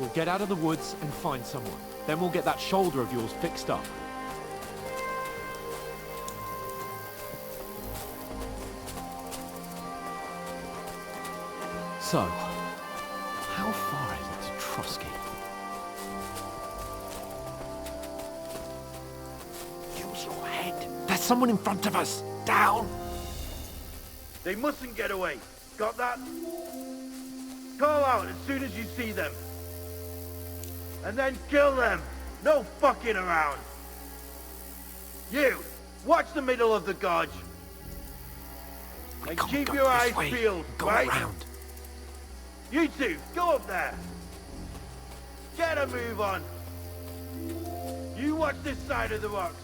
We'll get out of the woods and find someone. Then we'll get that shoulder of yours fixed up. So, how far is it to Trotsky? Use your head. There's someone in front of us. Down. They mustn't get away. Got that? Call out as soon as you see them. And then kill them. No fucking around. You, watch the middle of the gorge. And keep your eyes peeled, right? Around. You two, go up there. Get a move on. You watch this side of the rocks.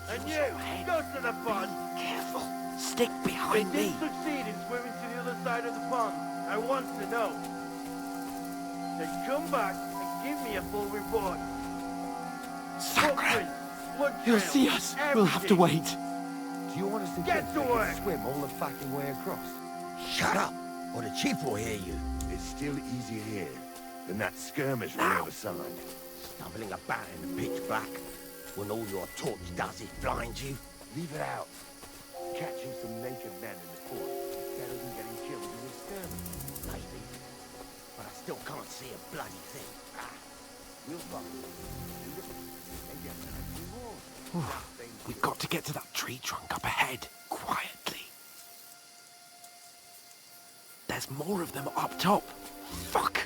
And you, go to the pond. Careful. Stick They behind me. didn't succeed in swimming to the other side of the pond. I want to know. Then come back and give me a full report. Sacre! Blood He'll trail, see us. We'll have to everything. wait. Do you want us to Get think to they can work. swim all the fucking way across? Shut up, or the chief will hear you. It's still easier here than that skirmish on the other side. Stumbling about in the pitch black, when all your torch does is blind you. Leave it out. Catching some naked men in the fort is better than getting killed in a skirmish. Maybe. But I still can't see a bloody thing. We'll follow. And get back to war. We've got to get to that tree trunk up ahead, quietly. There's more of them up top. Fuck!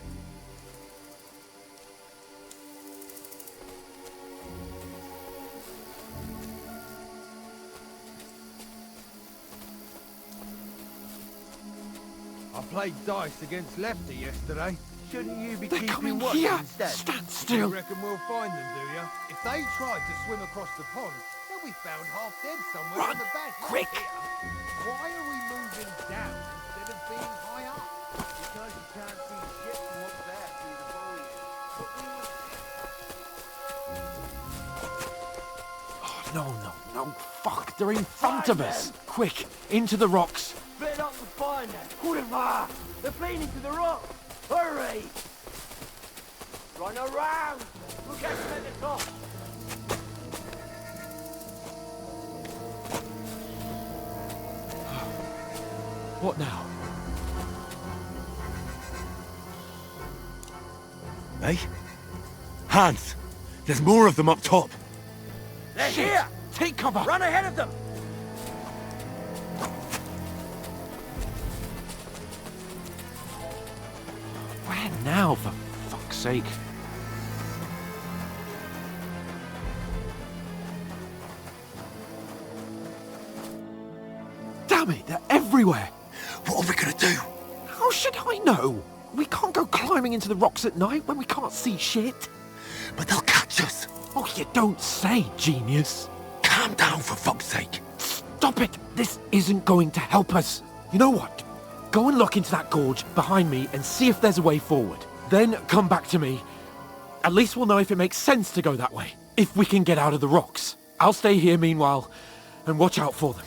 I played dice against Lefty yesterday. Shouldn't you be They're keeping coming watch here! instead? Stand You still! reckon we'll find them, do you? If they tried to swim across the pond, they'll be found half dead somewhere Run! on the bank. Quick! Why are we moving down instead of being high up? Because you can't see shit from up there through the foliage. But we must... Oh, no. Fuck, they're in front of us! Quick, into the rocks! Split up the pond! Hurrah! They're playing into the rock! Hurry! Run around! Look at them at the top! What now? Hey? Hans! There's more of them up top! They're Shit! here! Take cover! Run ahead of them! Where now, for fuck's sake? Damn it, they're everywhere! What are we gonna do? How should I know? We can't go climbing into the rocks at night when we can't see shit. But they'll catch us. Oh, you don't say, genius. Calm down, for fuck's sake. Stop it! This isn't going to help us. You know what? Go and look into that gorge behind me and see if there's a way forward. Then come back to me. At least we'll know if it makes sense to go that way. If we can get out of the rocks. I'll stay here meanwhile and watch out for them.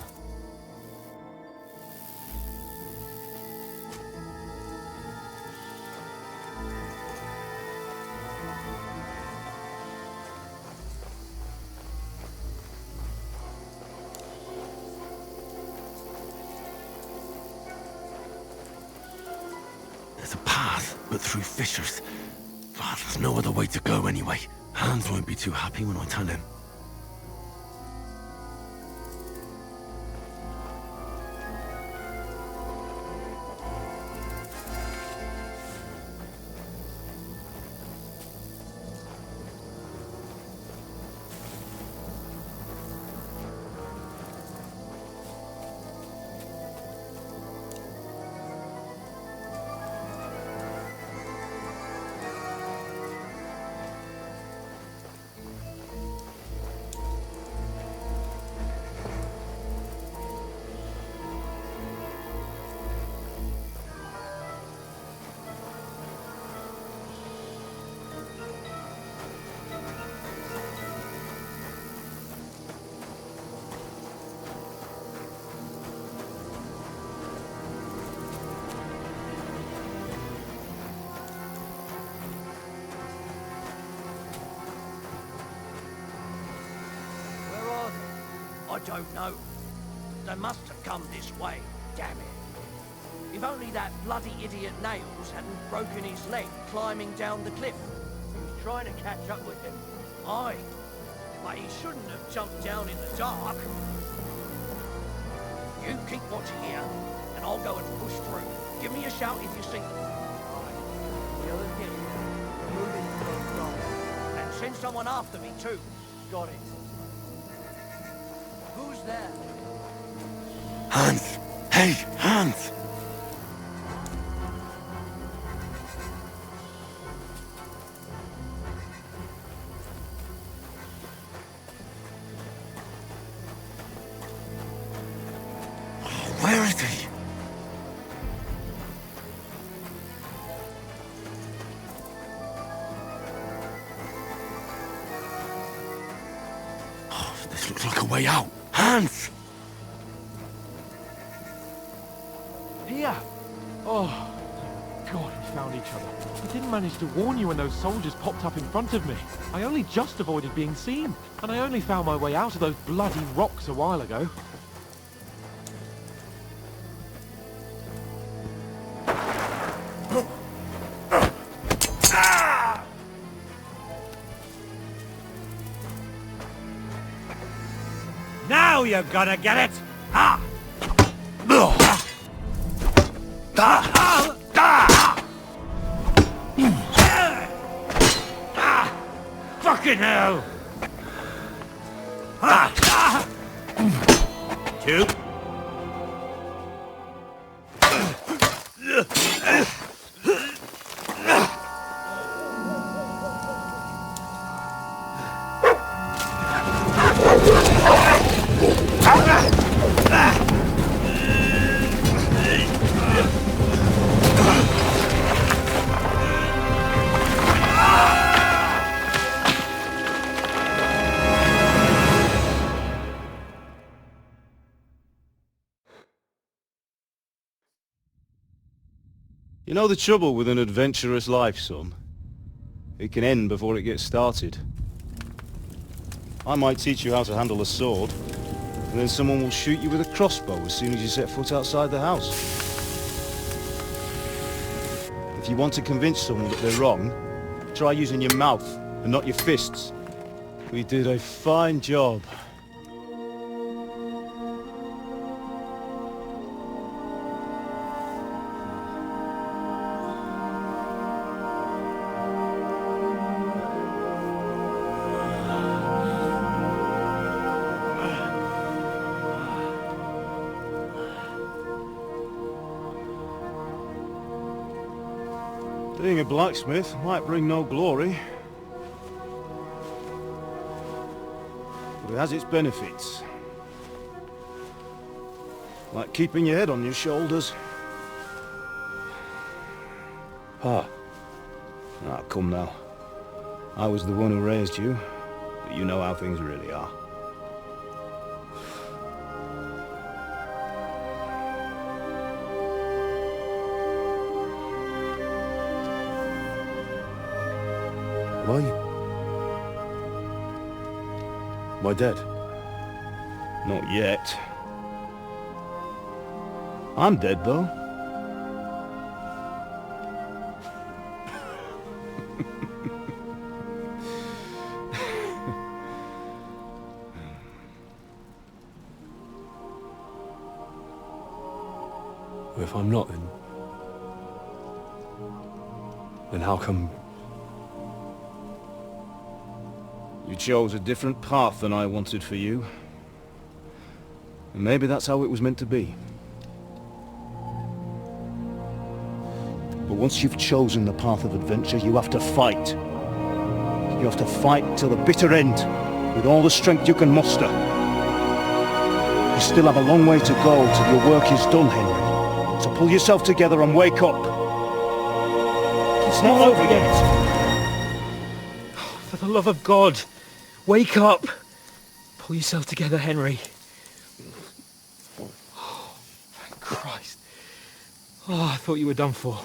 There's a path, but through fissures. Ah, there's no other way to go anyway. Hans won't be too happy when I tell him. don't know. They must have come this way, damn it. If only that bloody idiot Nails hadn't broken his leg climbing down the cliff. He was trying to catch up with him. Aye, but he shouldn't have jumped down in the dark. You keep watch here, and I'll go and push through. Give me a shout if you see them. Yeah, let's get you there. Moving to those guns. And send someone after me too. Got it. Who's there? Hans! Hey, Hans! Where is he? Oh, this looks like a way out. Hans! Here! Oh, God, we found each other. I didn't manage to warn you when those soldiers popped up in front of me. I only just avoided being seen, and I only found my way out of those bloody rocks a while ago. Now you're gonna get it! Ah! Fucking hell! Two. You know the trouble with an adventurous life, son? It can end before it gets started. I might teach you how to handle a sword, and then someone will shoot you with a crossbow as soon as you set foot outside the house. If you want to convince someone that they're wrong, try using your mouth and not your fists. We did a fine job. Being a blacksmith might bring no glory, but it has its benefits. Like keeping your head on your shoulders. Ah, come now. I was the one who raised you, but you know how things really are. Am I dead? Not yet. I'm dead, though. If I'm not, then how come... You chose a different path than I wanted for you. And maybe that's how it was meant to be. But once you've chosen the path of adventure, you have to fight. You have to fight till the bitter end, with all the strength you can muster. You still have a long way to go till your work is done, Henry. So pull yourself together and wake up. It's not over yet. For the love of God, wake up! Pull yourself together, Henry. Oh, thank Christ. Oh, I thought you were done for.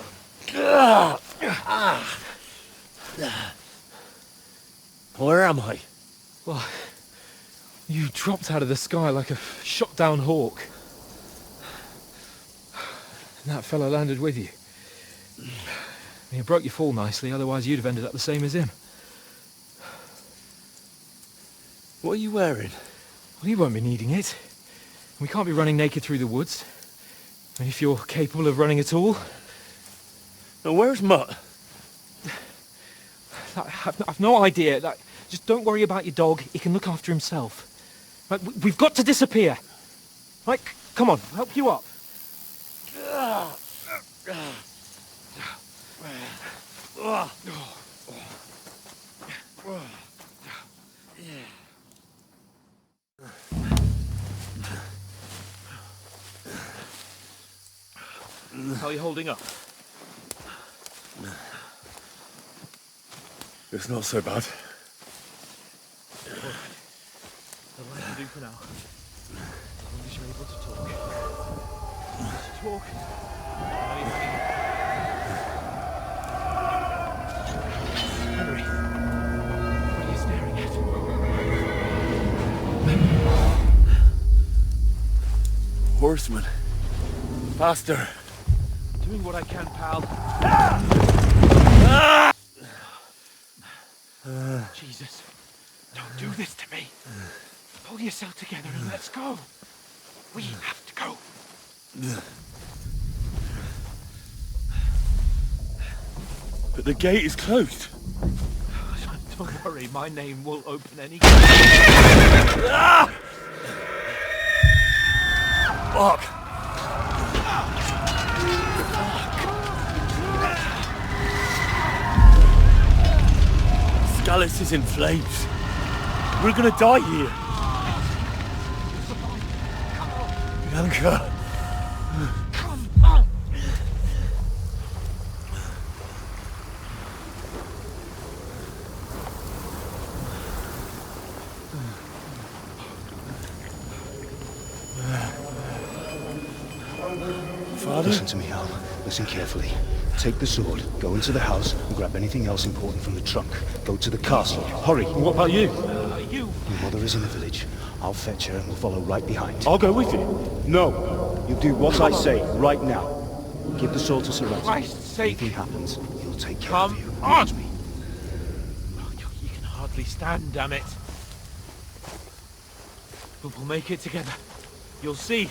Where am I? Well, You dropped out of the sky like a shot-down hawk. And that fella landed with you. You broke your fall nicely, otherwise you'd have ended up the same as him. What are you wearing? Well, you won't be needing it. We can't be running naked through the woods. I mean, if you're capable of running at all. Now, where's Mutt? I've no idea. Just don't worry about your dog. He can look after himself. Right, we've got to disappear. Right, come on, I'll help you up. How are you holding up? It's not so bad. That'll have to do for now. As long as you're able to talk. Just talk. Henry, what are you staring at? Horseman. Faster. Doing what I can, pal. Jesus, don't do this to me. Pull yourself together and let's go. We have to go. But the gate is closed. Don't worry, my name will open any... Fuck. Scallis is in flames. We're gonna die here. Bianca. Come on! Father? Listen to me, Al. Listen carefully. Take the sword, go into the house, and grab anything else important from the trunk. Go to the castle. Hurry! What about you? Your mother is in the village. I'll fetch her and we'll follow right behind. I'll go with you. No! You do what I say, right now. Give the sword to Sir Hans. Christ's sake! Anything happens, he'll take care Come of you. on! Trust me. Oh, you can hardly stand, damn it. But we'll make it together. You'll see.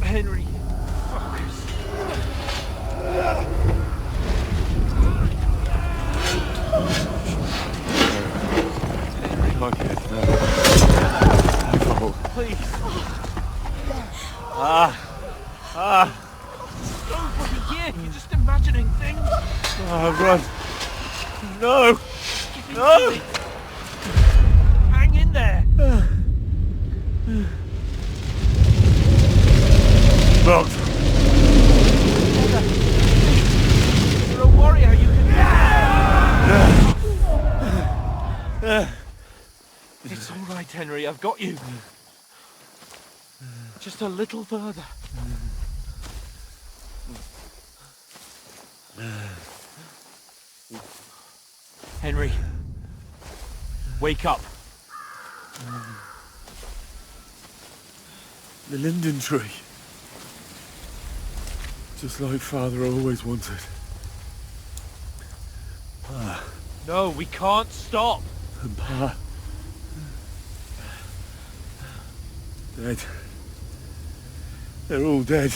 Henry, focus. Please. Don't fucking hear. You're just imagining things. Run. No. No. Hang in there. Locked. You're a warrior. You can. It's all right, Henry. I've got you. Just a little further. Henry, wake up. The linden tree. Just like Father always wanted. No, we can't stop. And Pa. Dead. They're all dead.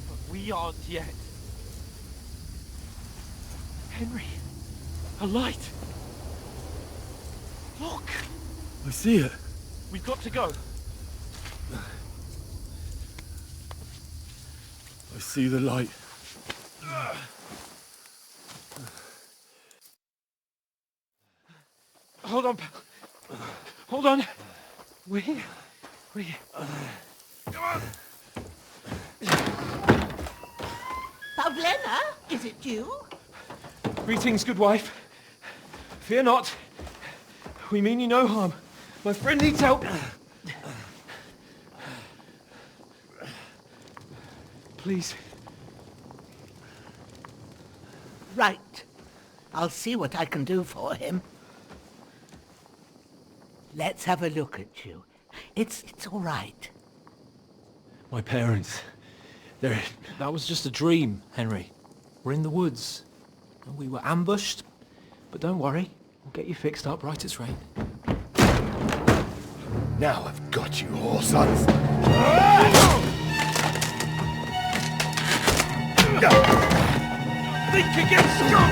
But we aren't yet. Henry, a light. Look, I see it. we've got to go. I see the light. Hold on, pal. Hold on. We're here. We're here. Come on. Bozhena, is it you? Greetings, good wife. Fear not. We mean you no harm. My friend needs help. Please. Right. I'll see what I can do for him. Let's have a look at you. It's all right. My parents. That was just a dream, Henry. We're in the woods. We were ambushed. But don't worry. We'll get you fixed up right as rain. Now I've got you, whore sons. Think again, Scott!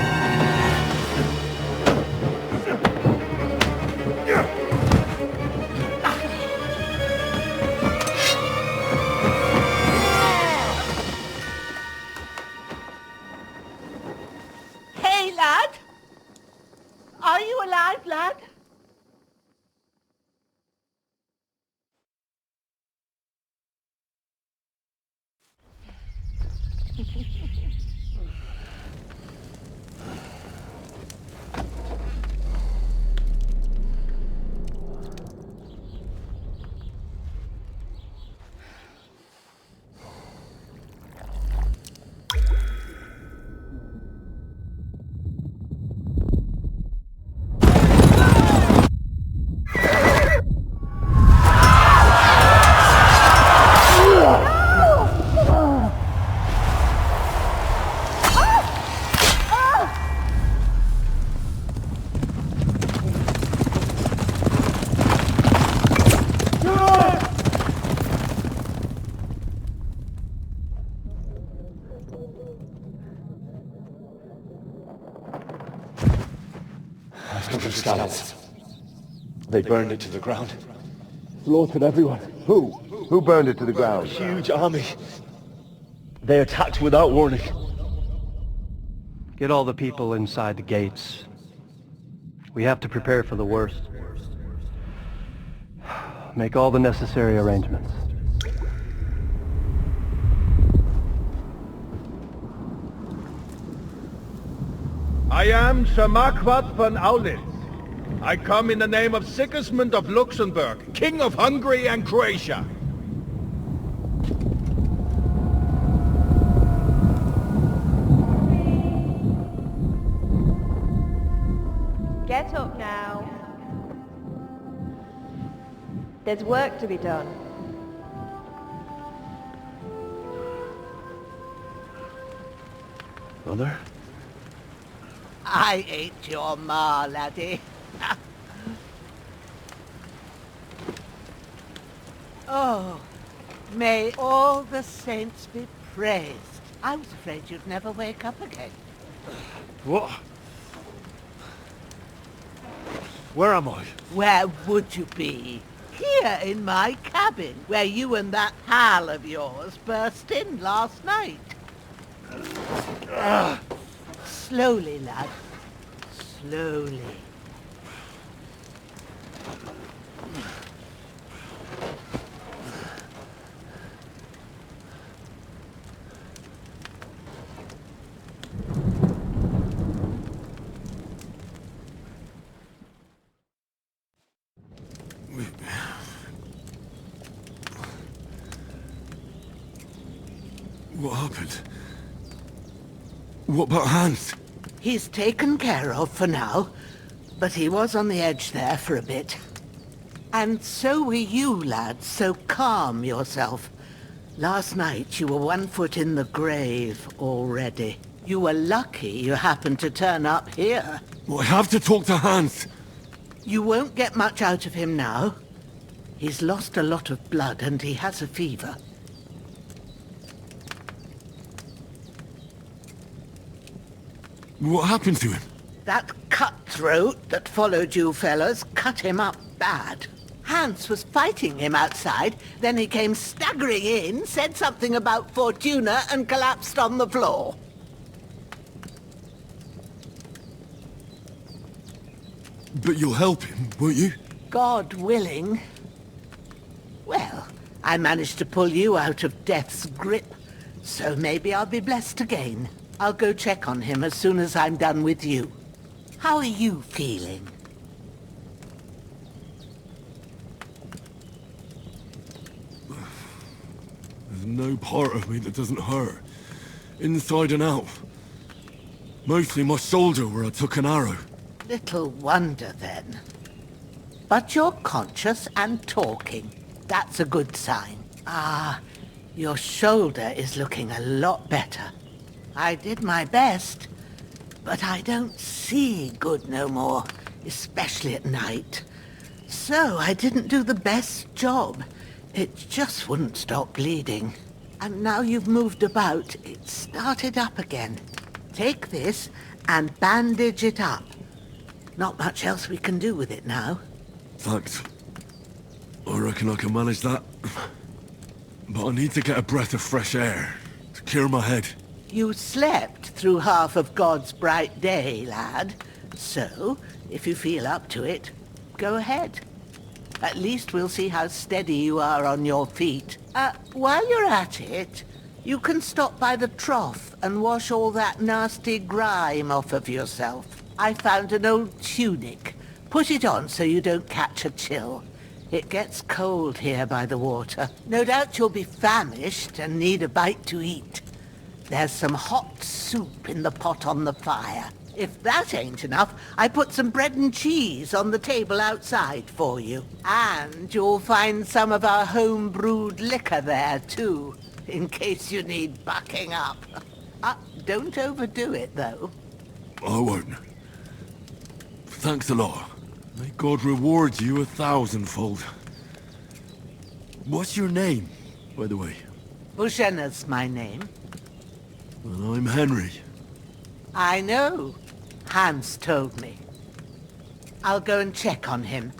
Hey, lad! Are you alive, lad? They burned it to the ground. Slaughtered everyone. Who? Who burned it to the ground? Huge army. They attacked without warning. Get all the people inside the gates. We have to prepare for the worst. Make all the necessary arrangements. I am Sir Marquardt von Aulitz. I come in the name of Sigismund of Luxembourg, King of Hungary and Croatia. Get up now. There's work to be done. Mother? I ain't your ma, laddie. Oh, may all the saints be praised. I was afraid you'd never wake up again. What? Where am I? Where would you be? Here in my cabin, where you and that pal of yours burst in last night. Slowly, lad. Slowly. What happened? What about Hans? He's taken care of for now, but he was on the edge there for a bit. And so were you, lad, so calm yourself. Last night you were 1 foot in the grave already. You were lucky you happened to turn up here. Well, I have to talk to Hans. You won't get much out of him now. He's lost a lot of blood and he has a fever. What happened to him? That cutthroat that followed you fellas cut him up bad. Hans was fighting him outside, then he came staggering in, said something about Fortuna and collapsed on the floor. But you'll help him, won't you? God willing. Well, I managed to pull you out of death's grip, so maybe I'll be blessed again. I'll go check on him as soon as I'm done with you. How are you feeling? There's no part of me that doesn't hurt. Inside and out. Mostly my shoulder where I took an arrow. Little wonder then. But you're conscious and talking. That's a good sign. Ah, your shoulder is looking a lot better. I did my best, but I don't see good no more, especially at night. So I didn't do the best job. It just wouldn't stop bleeding. And now you've moved about, it started up again. Take this and bandage it up. Not much else we can do with it now. Thanks. I reckon I can manage that. But I need to get a breath of fresh air to clear my head. You slept through half of God's bright day, lad. So, if you feel up to it, go ahead. At least we'll see how steady you are on your feet. While you're at it, you can stop by the trough and wash all that nasty grime off of yourself. I found an old tunic. Put it on so you don't catch a chill. It gets cold here by the water. No doubt you'll be famished and need a bite to eat. There's some hot soup in the pot on the fire. If that ain't enough, I put some bread and cheese on the table outside for you. And you'll find some of our home-brewed liquor there, too, in case you need bucking up. Don't overdo it, though. I won't. Thanks a lot. May God reward you 1,000-fold. What's your name, by the way? Bozhena's my name. Well, I'm Henry. I know. Hans told me. I'll go and check on him.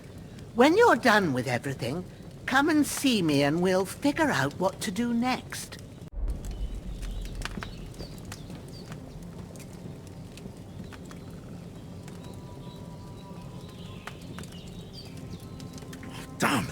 When you're done with everything, come and see me and we'll figure out what to do next. Damn!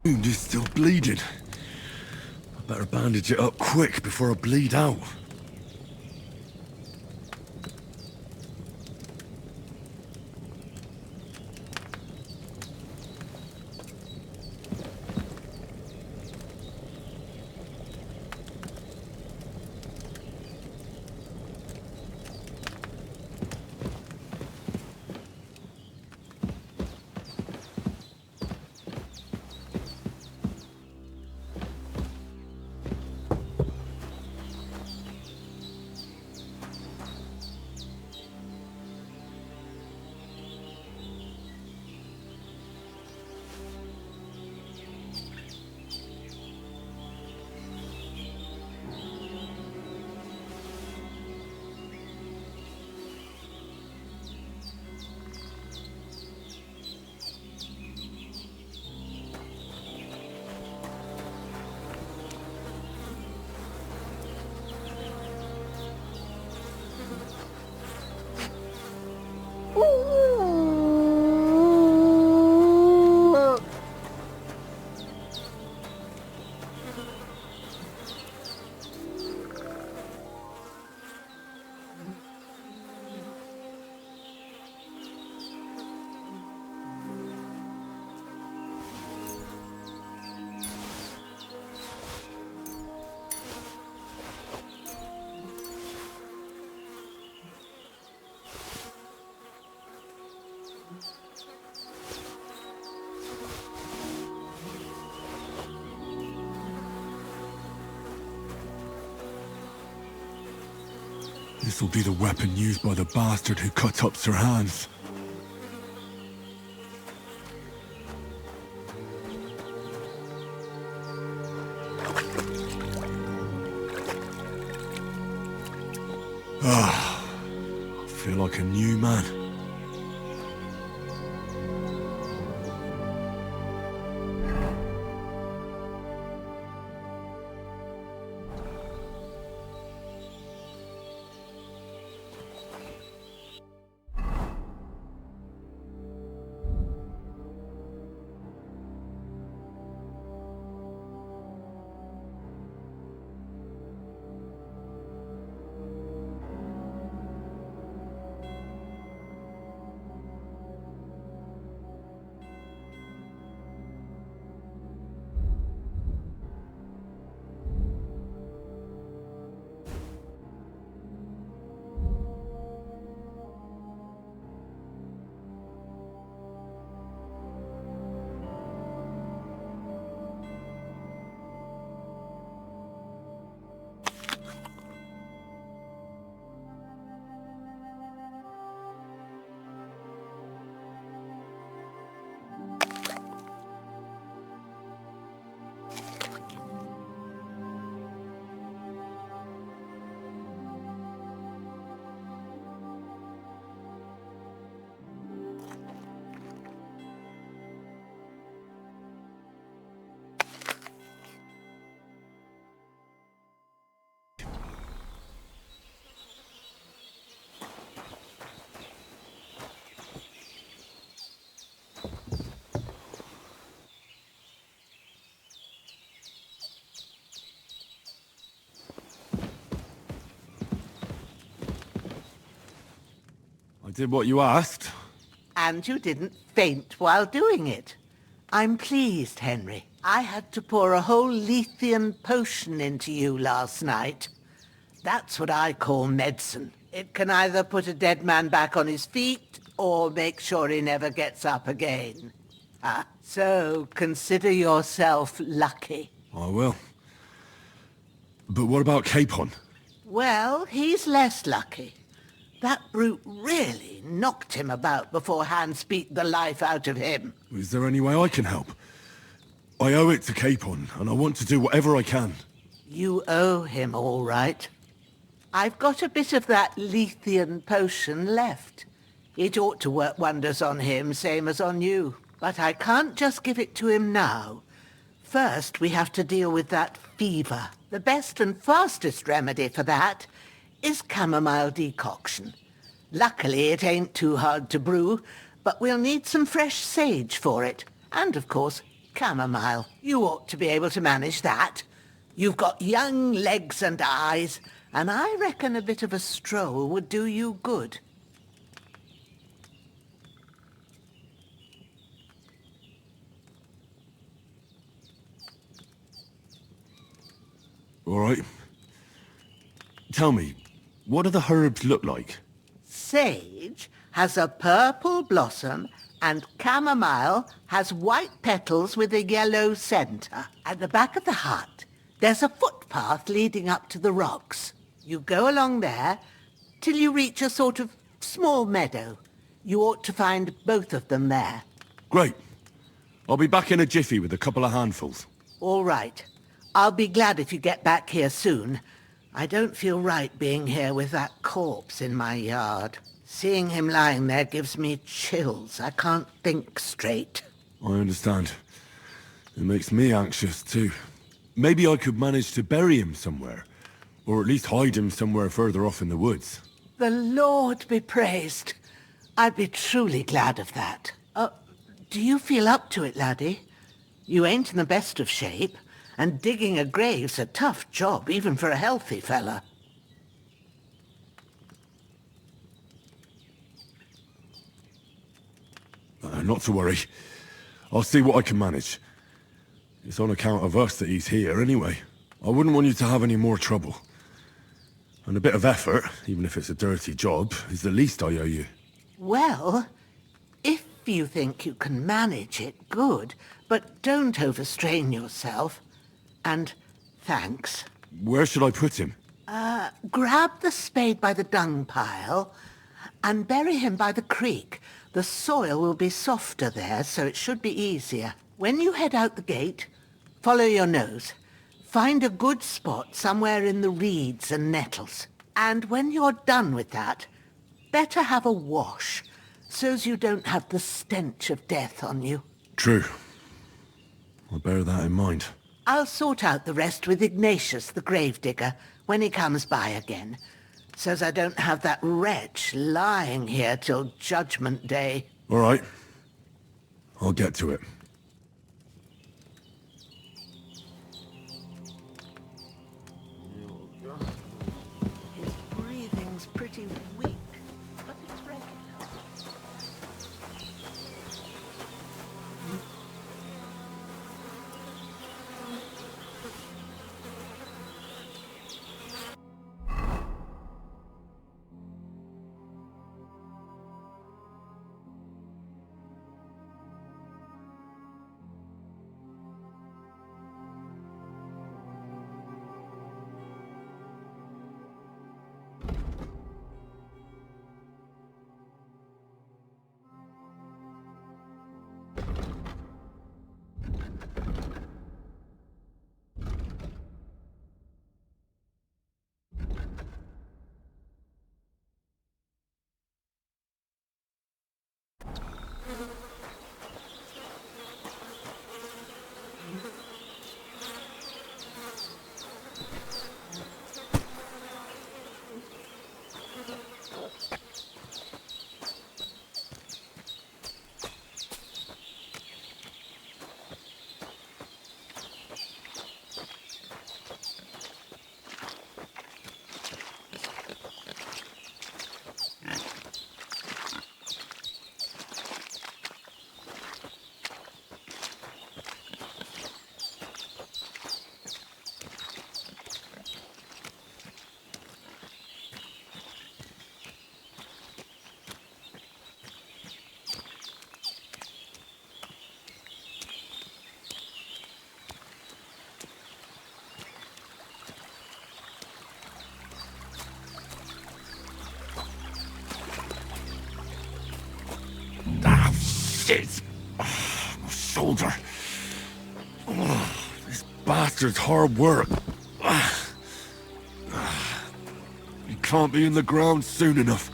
Wound is still bleeding. I better bandage it up quick before I bleed out. This will be the weapon used by the bastard who cut up Sir Hans. Ah, I feel like a new man. I did what you asked. And you didn't faint while doing it. I'm pleased, Henry. I had to pour a whole Lethean potion into you last night. That's what I call medicine. It can either put a dead man back on his feet, or make sure he never gets up again. So consider yourself lucky. I will. But what about Capon? Well, he's less lucky. That brute really knocked him about before Hans beat the life out of him. Is there any way I can help? I owe it to Capon, and I want to do whatever I can. You owe him all right. I've got a bit of that Lethean potion left. It ought to work wonders on him, same as on you. But I can't just give it to him now. First, we have to deal with that fever. The best and fastest remedy for that is chamomile decoction. Luckily, it ain't too hard to brew, but we'll need some fresh sage for it. And, of course, chamomile. You ought to be able to manage that. You've got young legs and eyes, and I reckon a bit of a stroll would do you good. All right. Tell me, what do the herbs look like? Sage has a purple blossom, and chamomile has white petals with a yellow center. At the back of the hut, there's a footpath leading up to the rocks. You go along there till you reach a sort of small meadow. You ought to find both of them there. Great. I'll be back in a jiffy with a couple of handfuls. All right. I'll be glad if you get back here soon. I don't feel right being here with that corpse in my yard. Seeing him lying there gives me chills. I can't think straight. I understand. It makes me anxious, too. Maybe I could manage to bury him somewhere. Or at least hide him somewhere further off in the woods. The Lord be praised. I'd be truly glad of that. Do you feel up to it, laddie? You ain't in the best of shape. And digging a grave's a tough job, even for a healthy fella. Not to worry. I'll see what I can manage. It's on account of us that he's here, anyway. I wouldn't want you to have any more trouble. And a bit of effort, even if it's a dirty job, is the least I owe you. Well, if you think you can manage it, good. But don't overstrain yourself. And thanks. Where should I put him? Grab the spade by the dung pile and bury him by the creek. The soil will be softer there, so it should be easier. When you head out the gate, follow your nose. Find a good spot somewhere in the reeds and nettles. And when you're done with that, better have a wash, so's you don't have the stench of death on you. True. I'll bear that in mind. I'll sort out the rest with Ignatius, the gravedigger, when he comes by again, so's I don't have that wretch lying here till Judgment Day. All right. I'll get to it. His breathing's pretty weak, but it's regular. Shit! My shoulder. This bastard's hard work. He can't be in the ground soon enough.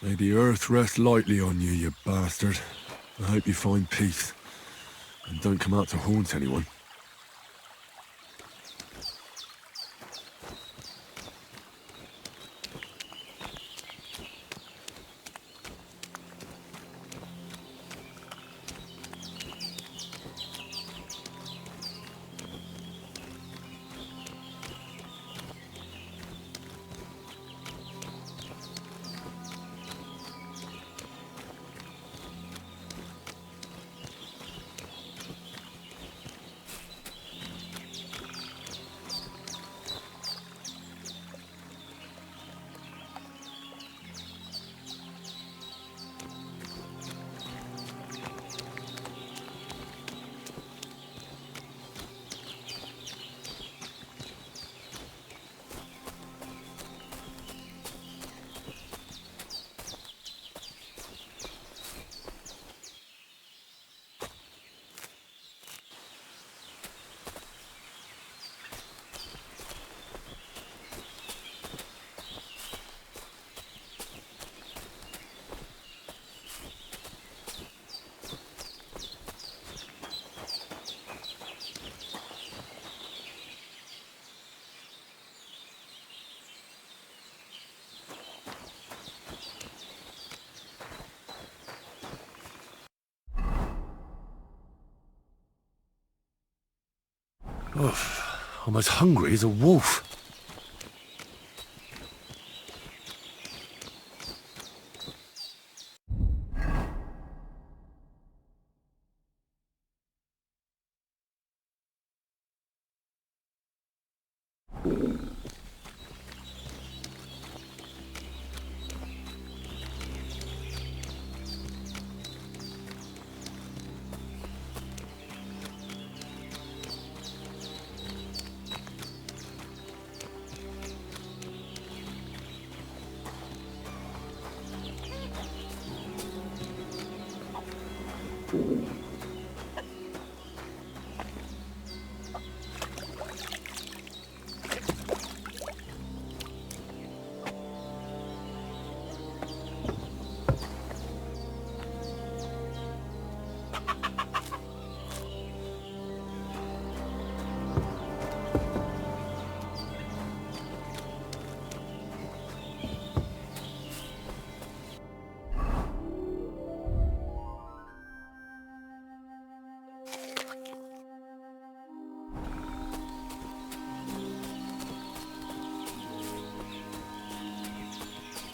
May the earth rest lightly on you, you bastard. I hope you find peace. And don't come out to haunt anyone. I'm as hungry as a wolf.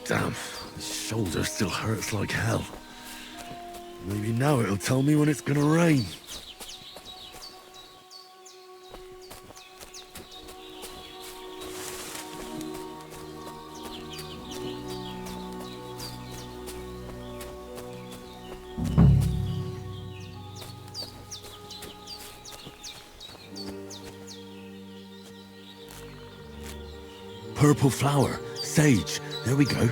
Damn, the shoulder still hurts like hell. Maybe now it'll tell me when it's gonna rain. Purple flower, sage, there we go.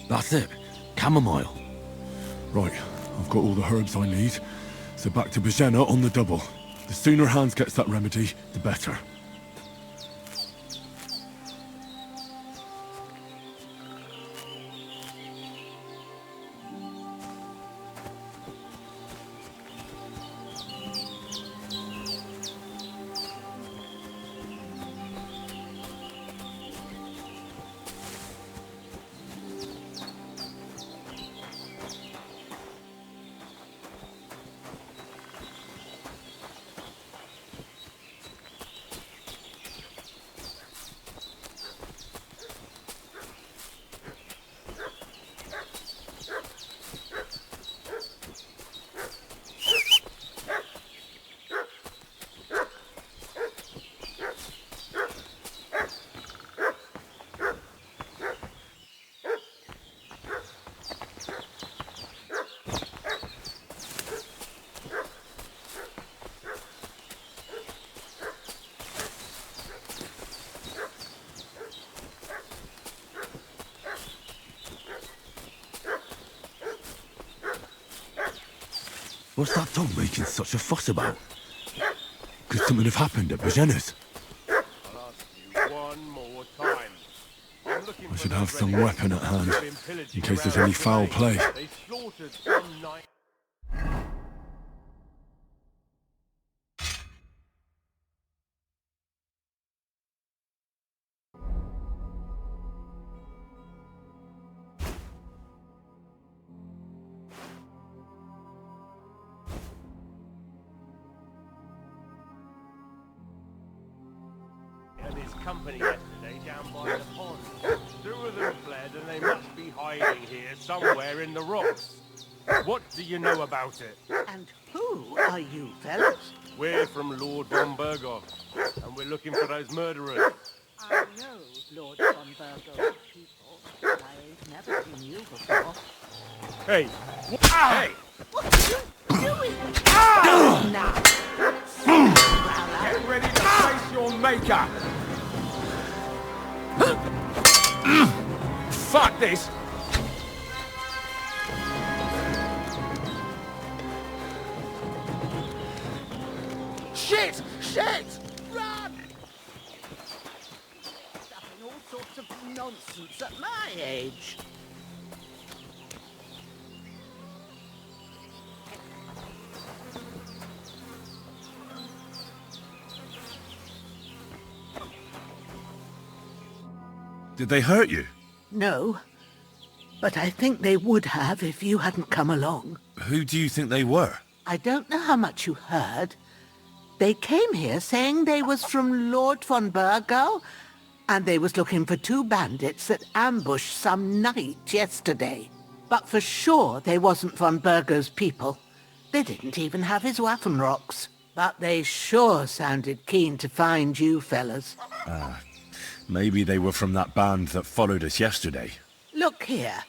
That's it, chamomile. Right, I've got all the herbs I need, so back to Bozhena on the double. The sooner Hans gets that remedy, the better. What's that dog making such a fuss about? Could something have happened at Bozhena's? I'll ask you one more time. I'm looking I should have some weapon at hand, in case there's any foul play. They slaughtered some night. And his company yesterday down by the pond. 2 of them fled and they must be hiding here somewhere in the rocks. What do you know about it? And who are you, fellas? We're from Lord von Berghoff, and we're looking for those murderers. I know Lord von Berghoff's people. I ain't never seen you before. Hey! Hey! What are you doing? Now. Get ready to face your maker! Fuck this! Shit! Shit! Run! Stuffing all sorts of nonsense at my age. Did they hurt you? No, but I think they would have if you hadn't come along. Who do you think they were? I don't know how much you heard. They came here saying they was from Lord von Berghoff, and they was looking for 2 bandits that ambushed some knight yesterday. But for sure they wasn't von Berghoff's people. They didn't even have his Waffenrocks. But they sure sounded keen to find you fellas. Maybe they were from that band that followed us yesterday. Look here.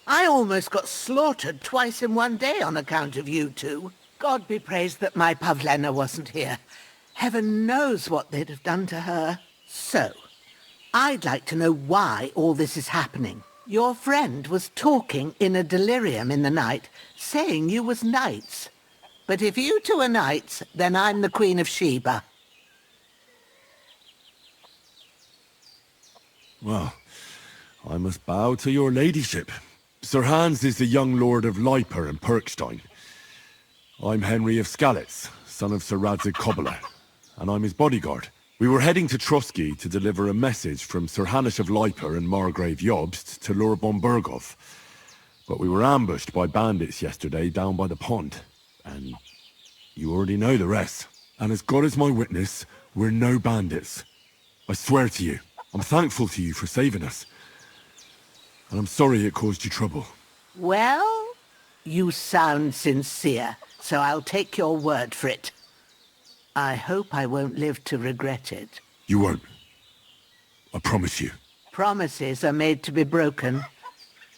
I almost got slaughtered twice in one day on account of you 2. God be praised that my Pavlena wasn't here. Heaven knows what they'd have done to her. So, I'd like to know why all this is happening. Your friend was talking in a delirium in the night, saying you was knights. But if you 2 are knights, then I'm the Queen of Sheba. Well, I must bow to your ladyship. Sir Hans is the young lord of Leiper and Perkstein. I'm Henry of Skalitz, son of Sir Radzig Kobyla, and I'm his bodyguard. We were heading to Trotsky to deliver a message from Sir Hanish of Leiper and Margrave Jobst to Lord von Berghoff. But we were ambushed by bandits yesterday down by the pond, and you already know the rest. And as God is my witness, we're no bandits. I swear to you. I'm thankful to you for saving us. And I'm sorry it caused you trouble. Well, you sound sincere, so I'll take your word for it. I hope I won't live to regret it. You won't. I promise you. Promises are made to be broken.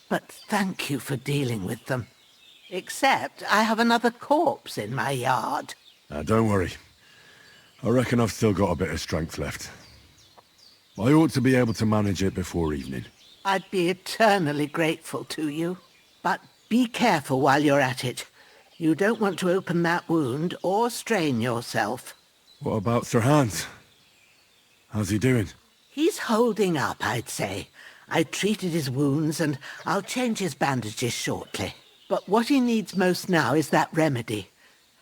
But thank you for dealing with them. Except I have another corpse in my yard. Don't worry. I reckon I've still got a bit of strength left. I ought to be able to manage it before evening. I'd be eternally grateful to you. But be careful while you're at it. You don't want to open that wound or strain yourself. What about Sir Hans? How's he doing? He's holding up, I'd say. I treated his wounds and I'll change his bandages shortly. But what he needs most now is that remedy.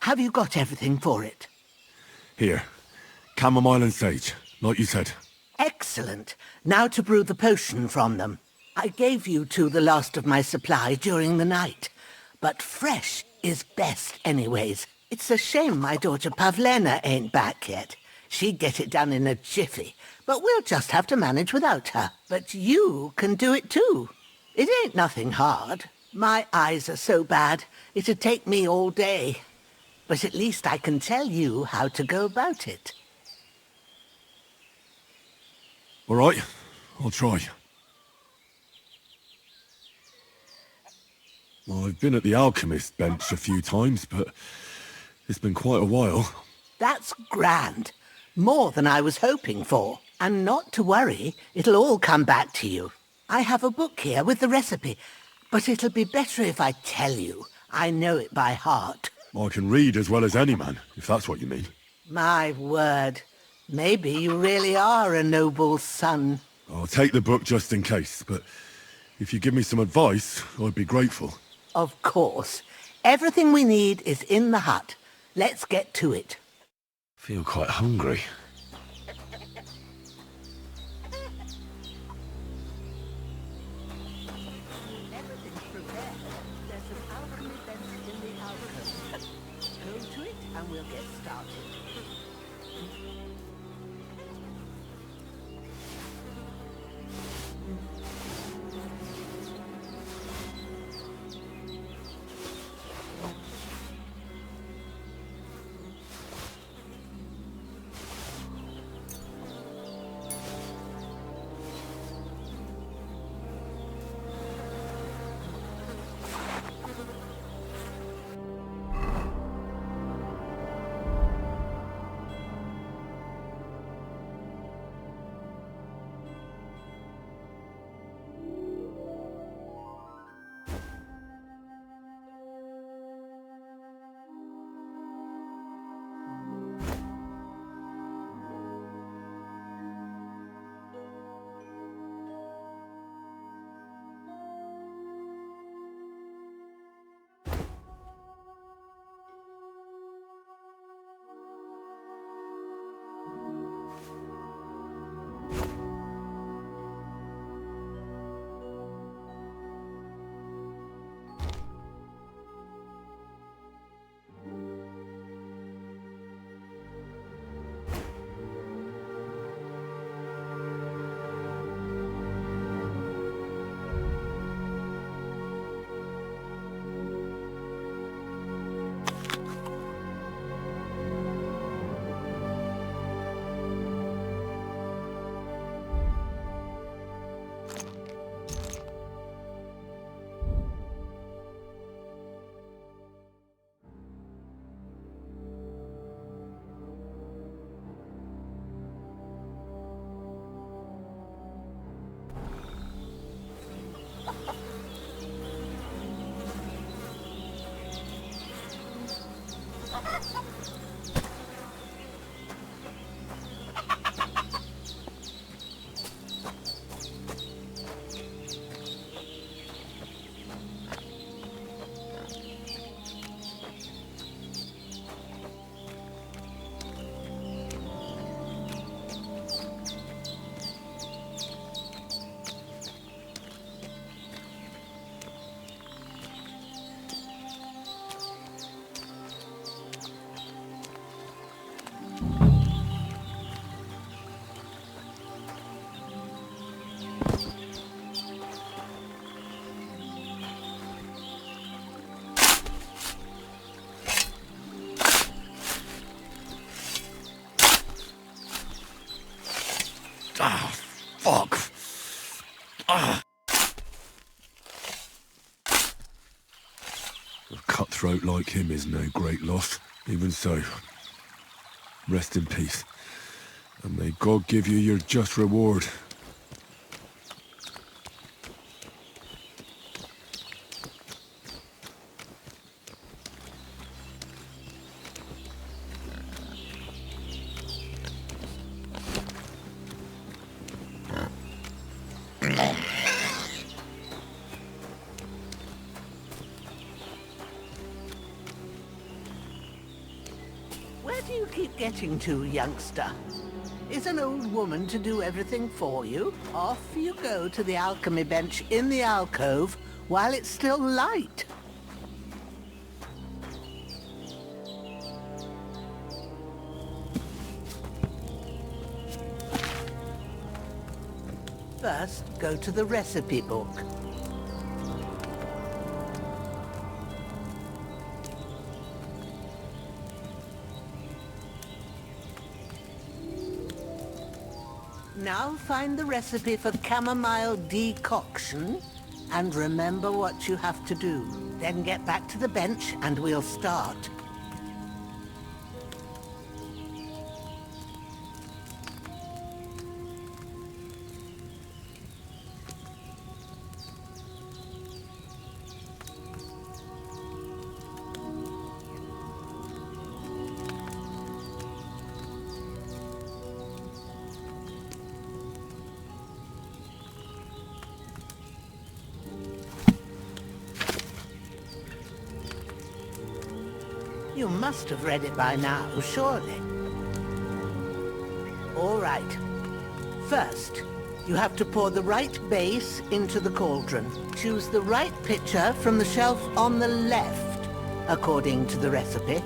Have you got everything for it? Here. Chamomile and sage, like you said. Excellent. Now to brew the potion from them. I gave you 2 the last of my supply during the night. But fresh is best anyways. It's a shame my daughter Pavlena ain't back yet. She'd get it done in a jiffy. But we'll just have to manage without her. But you can do it too. It ain't nothing hard. My eyes are so bad, it'd take me all day. But at least I can tell you how to go about it. All right, I'll try. Well, I've been at the alchemist bench a few times, but it's been quite a while. That's grand. More than I was hoping for. And not to worry, it'll all come back to you. I have a book here with the recipe, but it'll be better if I tell you. I know it by heart. I can read as well as any man, if that's what you mean. My word. Maybe you really are a noble's son. I'll take the book just in case, but if you give me some advice, I'd be grateful. Of course. Everything we need is in the hut. Let's get to it. Feel quite hungry. Everything's prepared. There's an alchemy bench in the alcove. Go to it and we'll get started. Ah, fuck. Ah. A cutthroat like him is no great loss. Even so, rest in peace. And may God give you your just reward. Where do you keep getting to, youngster? Is an old woman to do everything for you? Off you go to the alchemy bench in the alcove while it's still light. First, go to the recipe book. Now find the recipe for chamomile decoction and remember what you have to do. Then get back to the bench and we'll start. You must have read it by now, surely. All right. First, you have to pour the right base into the cauldron. Choose the right pitcher from the shelf on the left, according to the recipe.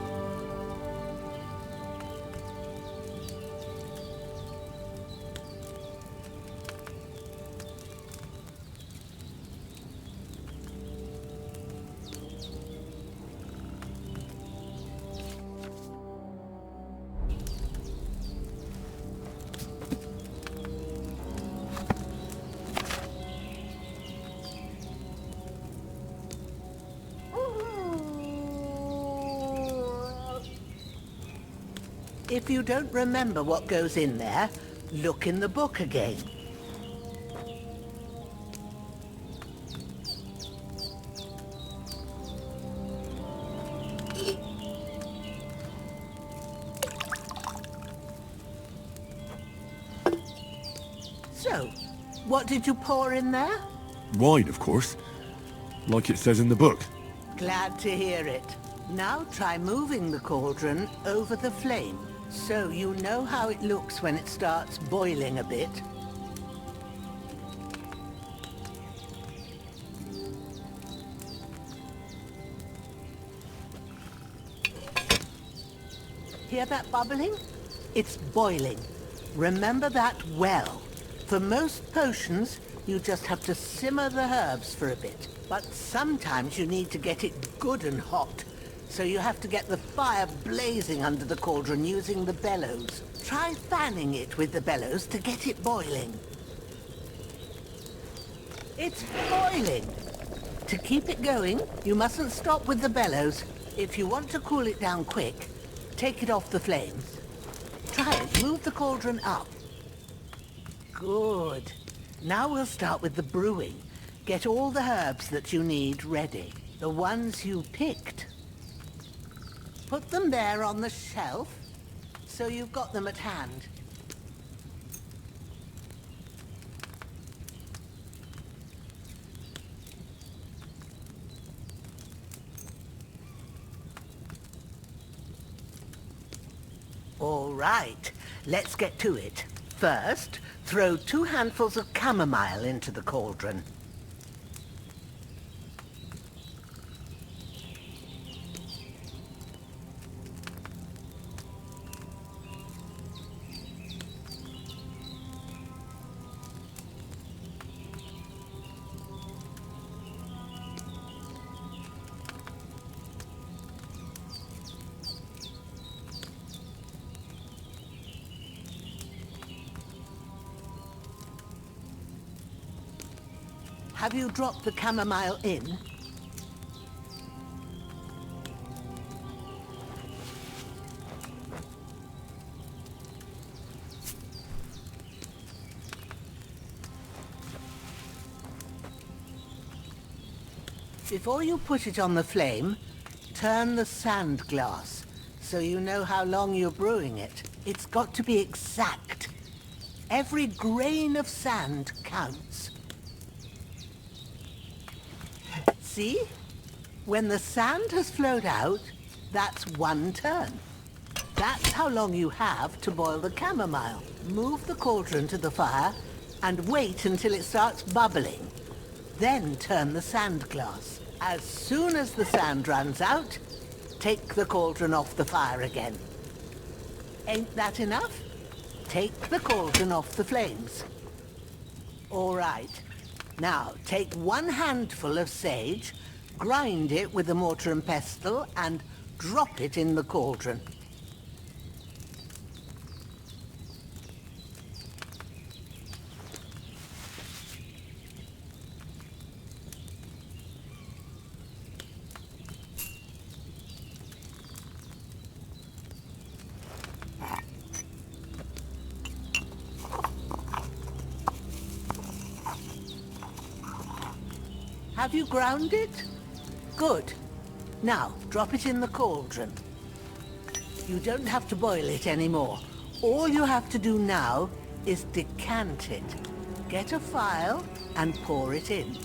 If you don't remember what goes in there, look in the book again. So, what did you pour in there? Wine, of course. Like it says in the book. Glad to hear it. Now try moving the cauldron over the flame, so you know how it looks when it starts boiling a bit. Hear that bubbling? It's boiling. Remember that well. For most potions, you just have to simmer the herbs for a bit. But sometimes you need to get it good and hot. So you have to get the fire blazing under the cauldron using the bellows. Try fanning it with the bellows to get it boiling. It's boiling! To keep it going, you mustn't stop with the bellows. If you want to cool it down quick, take it off the flames. Try it. Move the cauldron up. Good. Now we'll start with the brewing. Get all the herbs that you need ready. The ones you picked. Put them there on the shelf, so you've got them at hand. All right, let's get to it. First, throw 2 handfuls of chamomile into the cauldron. Have you dropped the chamomile in? Before you put it on the flame, turn the sand glass so you know how long you're brewing it. It's got to be exact. Every grain of sand counts. See? When the sand has flowed out, that's 1 turn. That's how long you have to boil the chamomile. Move the cauldron to the fire and wait until it starts bubbling. Then turn the sand glass. As soon as the sand runs out, take the cauldron off the fire again. Ain't that enough? Take the cauldron off the flames. All right. Now, take 1 handful of sage, grind it with a mortar and pestle, and drop it in the cauldron. Have you ground it? Good. Now, drop it in the cauldron. You don't have to boil it anymore. All you have to do now is decant it. Get a phial and pour it in.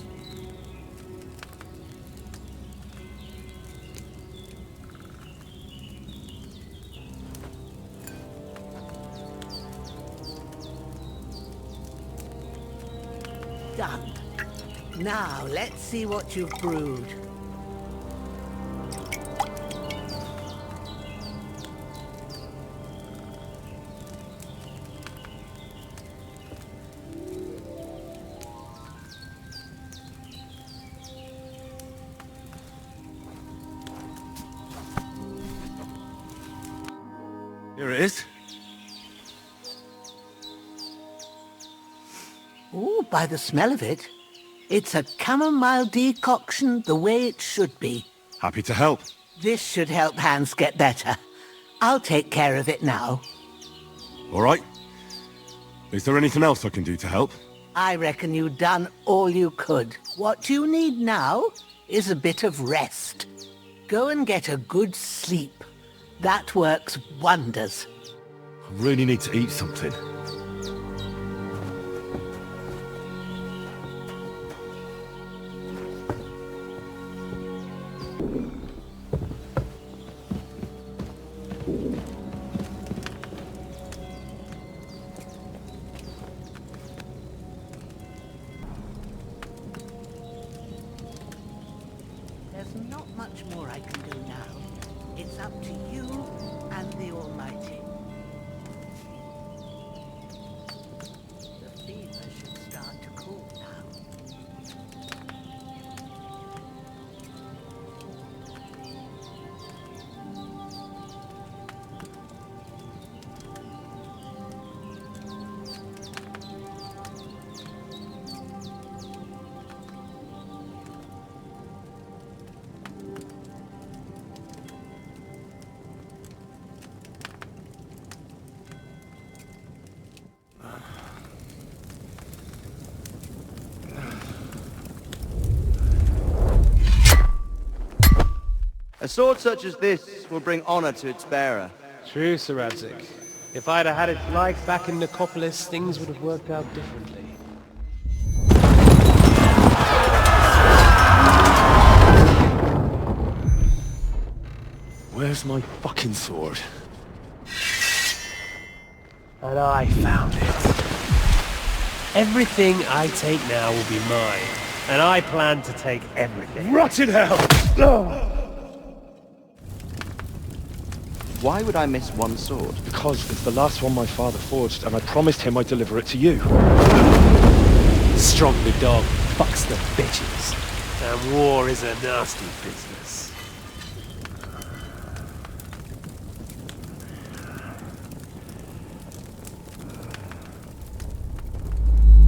Done. Now, let's see what you've brewed. Here it is. Ooh, by the smell of it, it's a chamomile decoction the way it should be. Happy to help. This should help Hans get better. I'll take care of it now. All right. Is there anything else I can do to help? I reckon you've done all you could. What you need now is a bit of rest. Go and get a good sleep. That works wonders. I really need to eat something. There's not much more I can do now. It's up to you and the Almighty. The fever should start to cool now. A sword such as this will bring honor to its bearer. True, Sir Radzik. If I'd have had its life back in Nicopolis, things would have worked out differently. Where's my fucking sword? And I found it. Everything I take now will be mine, and I plan to take everything. Rot in hell! Why would I miss one sword? Because it's the last one my father forged, and I promised him I'd deliver it to you. Strong the dog, fucks the bitches. And war is a nasty business.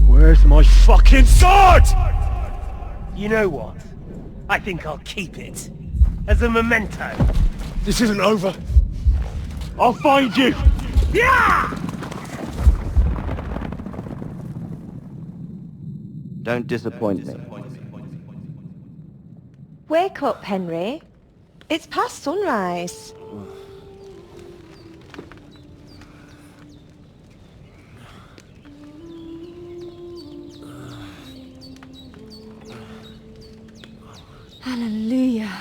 Where's my fucking sword? You know what? I think I'll keep it. As a memento. This isn't over. I'll find you! Yeah! Don't disappoint me. Wake up, Henry. It's past sunrise. Hallelujah.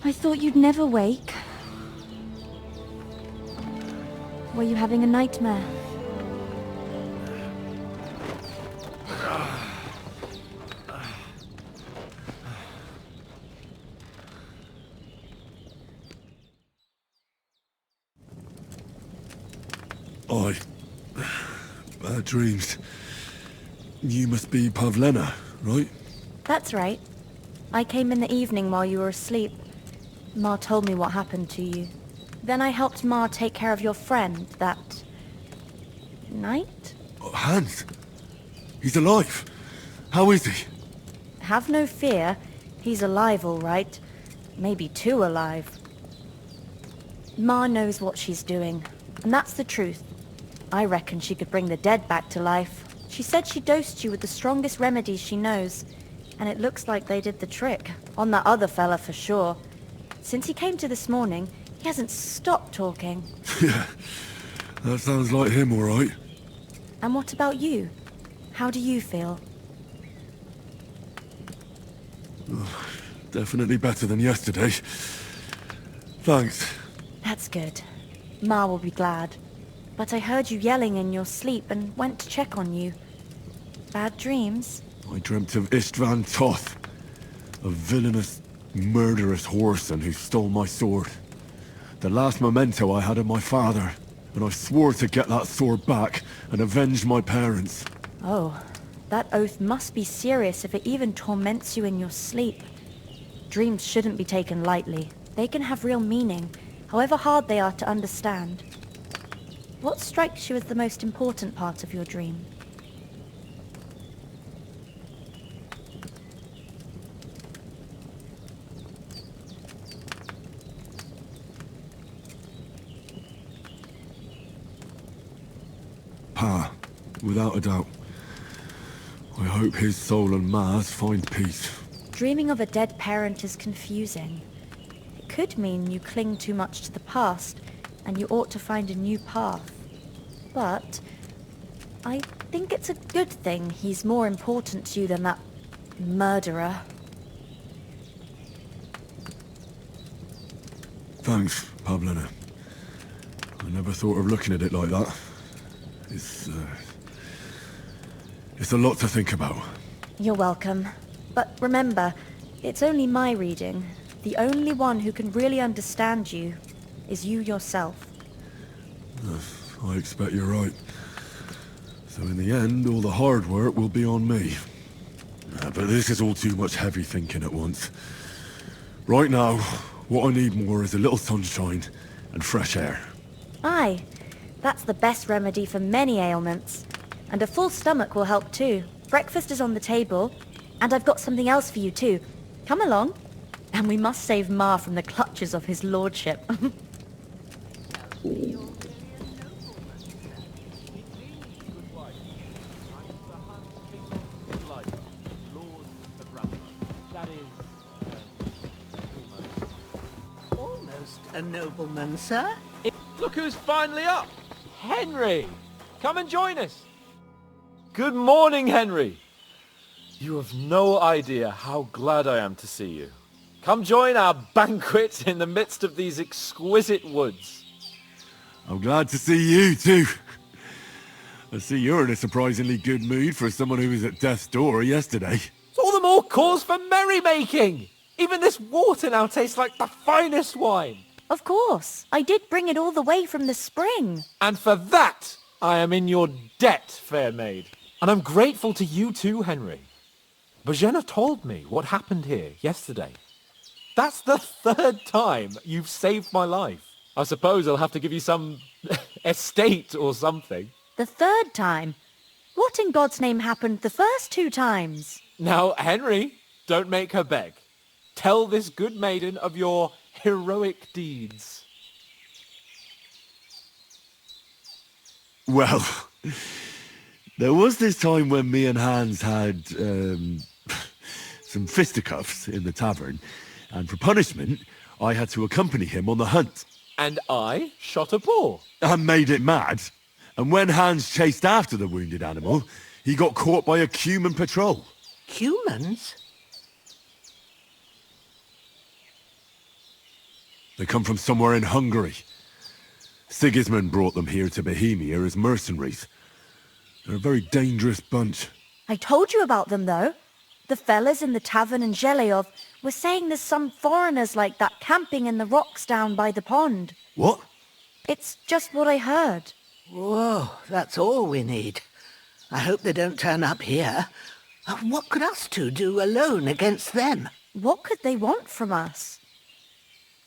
I thought you'd never wake. Were you having a nightmare? Bad dreams. You must be Pavlena, right? That's right. I came in the evening while you were asleep. Ma told me what happened to you. Then I helped Ma take care of your friend that night? Oh, Hans! He's alive! How is he? Have no fear. He's alive, all right. Maybe too alive. Ma knows what she's doing, and that's the truth. I reckon she could bring the dead back to life. She said she dosed you with the strongest remedies she knows, and it looks like they did the trick. On that other fella for sure. Since he came to this morning, he hasn't stopped talking. Yeah, that sounds like him, all right. And what about you? How do you feel? Oh, definitely better than yesterday. Thanks. That's good. Ma will be glad. But I heard you yelling in your sleep and went to check on you. Bad dreams? I dreamt of Istvan Toth, a villainous, murderous whoreson who stole my sword. The last memento I had of my father, and I swore to get that sword back and avenge my parents. Oh, that oath must be serious if it even torments you in your sleep. Dreams shouldn't be taken lightly. They can have real meaning, however hard they are to understand. What strikes you as the most important part of your dream? Pa, without a doubt. I hope his soul and Ma's find peace. Dreaming of a dead parent is confusing. It could mean you cling too much to the past, and you ought to find a new path. But I think it's a good thing he's more important to you than that murderer. Thanks, Pavlina. I never thought of looking at it like that. It's a lot to think about. You're welcome. But remember, it's only my reading. The only one who can really understand you is you yourself. I expect you're right. So in the end, all the hard work will be on me. But this is all too much heavy thinking at once. Right now, what I need more is a little sunshine and fresh air. Aye, that's the best remedy for many ailments. And a full stomach will help too. Breakfast is on the table, and I've got something else for you too. Come along. And we must save Ma from the clutches of his lordship. Almost a nobleman, sir. Look who's finally up! Henry! Come and join us! Good morning, Henry! You have no idea how glad I am to see you. Come join our banquet in the midst of these exquisite woods. I'm glad to see you, too. I see you're in a surprisingly good mood for someone who was at death's door yesterday. It's all the more cause for merrymaking! Even this water now tastes like the finest wine. Of course. I did bring it all the way from the spring. And for that, I am in your debt, fair maid. And I'm grateful to you too, Henry. Bozhena told me what happened here yesterday. That's the third time you've saved my life. I suppose I'll have to give you some estate or something. The third time? What in God's name happened the first 2 times? Now, Henry, don't make her beg. Tell this good maiden of your heroic deeds. Well, there was this time when me and Hans had some fisticuffs in the tavern, and for punishment, I had to accompany him on the hunt. And I shot a boar. And made it mad. And when Hans chased after the wounded animal, he got caught by a Cuman patrol. Humans? They come from somewhere in Hungary. Sigismund brought them here to Bohemia as mercenaries. They're a very dangerous bunch. I told you about them, though. The fellas in the tavern in Zheleyov were saying there's some foreigners like that camping in the rocks down by the pond. What? It's just what I heard. Whoa, that's all we need. I hope they don't turn up here. What could us two do alone against them? What could they want from us?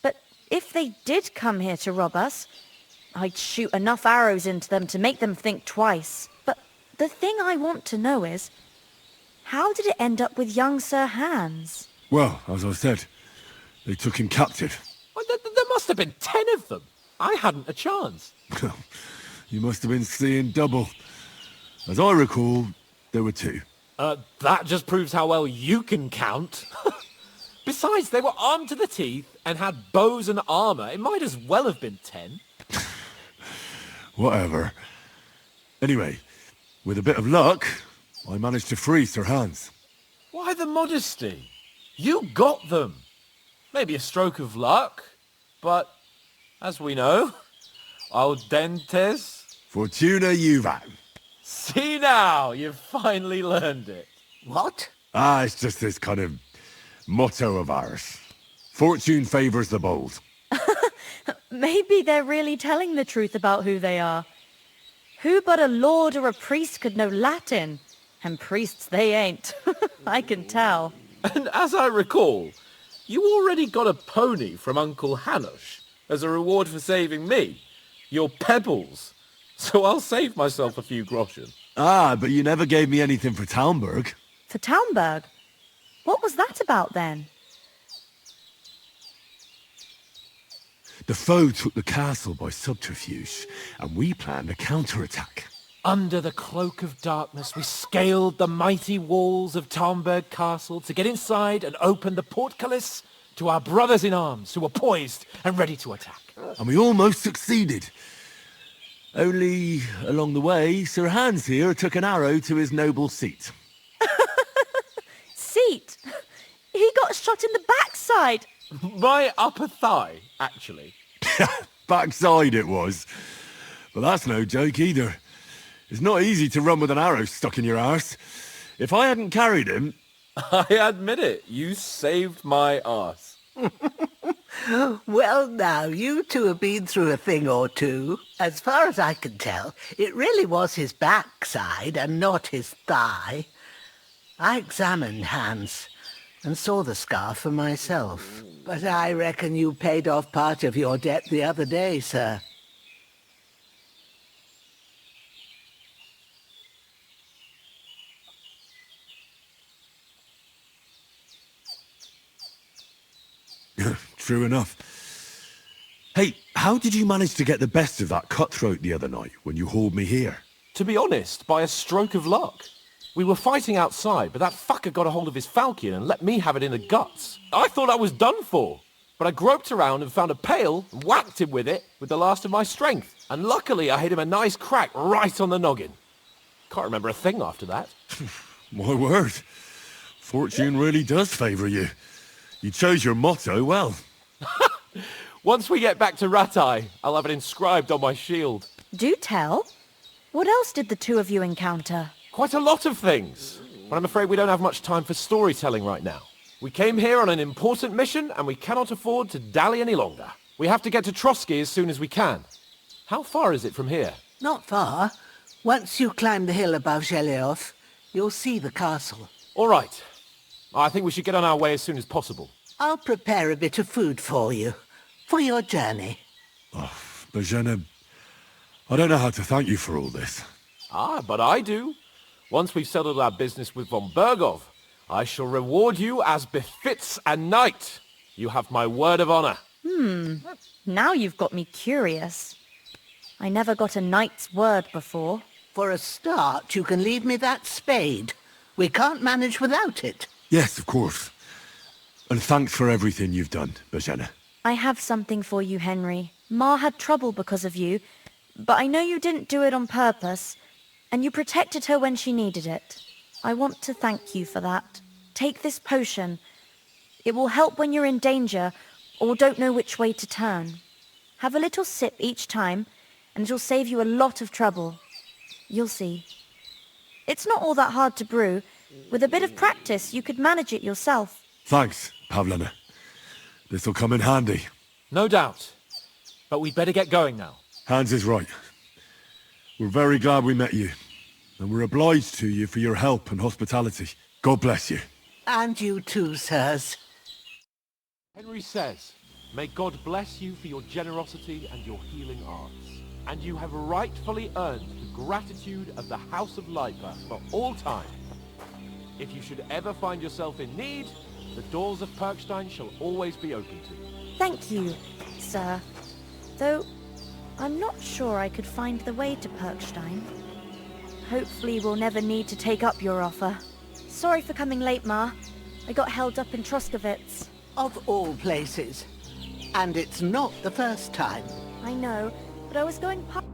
But if they did come here to rob us, I'd shoot enough arrows into them to make them think twice. But the thing I want to know is, how did it end up with young Sir Hans? Well, as I said, they took him captive. Well, there must have been 10 of them. I hadn't a chance. You must have been seeing double. As I recall, there were 2. That just proves how well you can count. Besides, they were armed to the teeth and had bows and armor. It might as well have been 10. Whatever. Anyway, with a bit of luck, I managed to free Sir Hans. Why the modesty? You got them. Maybe a stroke of luck, but as we know, al dentes... Fortuna juvat. See now, you've finally learned it. What? It's just this kind of motto of ours. Fortune favours the bold. Maybe they're really telling the truth about who they are. Who but a lord or a priest could know Latin? And priests they ain't. I can tell. And as I recall, you already got a pony from Uncle Hanush as a reward for saving me. Your pebbles. So I'll save myself a few groschen. But you never gave me anything for Talmberg. For Talmberg? What was that about then? The foe took the castle by subterfuge, and we planned a counterattack. Under the cloak of darkness, we scaled the mighty walls of Talmberg Castle to get inside and open the portcullis to our brothers in arms who were poised and ready to attack. And we almost succeeded. Only, along the way, Sir Hans here took an arrow to his noble seat. Seat? He got shot in the backside. My upper thigh, actually. Backside it was. But that's no joke either. It's not easy to run with an arrow stuck in your arse. If I hadn't carried him... I admit it, you saved my arse. Well, now, you two have been through a thing or two. As far as I can tell, it really was his backside and not his thigh. I examined Hans and saw the scar for myself. But I reckon you paid off part of your debt the other day, sir. True enough. Hey, how did you manage to get the best of that cutthroat the other night when you hauled me here? To be honest, by a stroke of luck. We were fighting outside, but that fucker got a hold of his falcon and let me have it in the guts. I thought I was done for. But I groped around and found a pail and whacked him with it with the last of my strength. And luckily I hit him a nice crack right on the noggin. Can't remember a thing after that. My word. Fortune really does favour you. You chose your motto well. Once we get back to Ratai, I'll have it inscribed on my shield. Do tell. What else did the two of you encounter? Quite a lot of things. But I'm afraid we don't have much time for storytelling right now. We came here on an important mission, and we cannot afford to dally any longer. We have to get to Trotsky as soon as we can. How far is it from here? Not far. Once you climb the hill above Zheleov, you'll see the castle. All right. I think we should get on our way as soon as possible. I'll prepare a bit of food for you, for your journey. Bozhena, I don't know how to thank you for all this. But I do. Once we've settled our business with von Bergov, I shall reward you as befits a knight. You have my word of honor. Now you've got me curious. I never got a knight's word before. For a start, you can leave me that spade. We can't manage without it. Yes, of course. And thanks for everything you've done, Bozhena. I have something for you, Henry. Ma had trouble because of you, but I know you didn't do it on purpose, and you protected her when she needed it. I want to thank you for that. Take this potion. It will help when you're in danger or don't know which way to turn. Have a little sip each time, and it'll save you a lot of trouble. You'll see. It's not all that hard to brew. With a bit of practice, you could manage it yourself. Thanks, Pavlena. This'll come in handy. No doubt. But we'd better get going now. Hans is right. We're very glad we met you. And we're obliged to you for your help and hospitality. God bless you. And you too, sirs. Henry says, may God bless you for your generosity and your healing arts. And you have rightfully earned the gratitude of the House of Lipa for all time. If you should ever find yourself in need, the doors of Perkstein shall always be open to you. Thank you, sir. Though, I'm not sure I could find the way to Perkstein. Hopefully we'll never need to take up your offer. Sorry for coming late, Ma. I got held up in Troskovitz. Of all places. And it's not the first time. I know, but I was going past...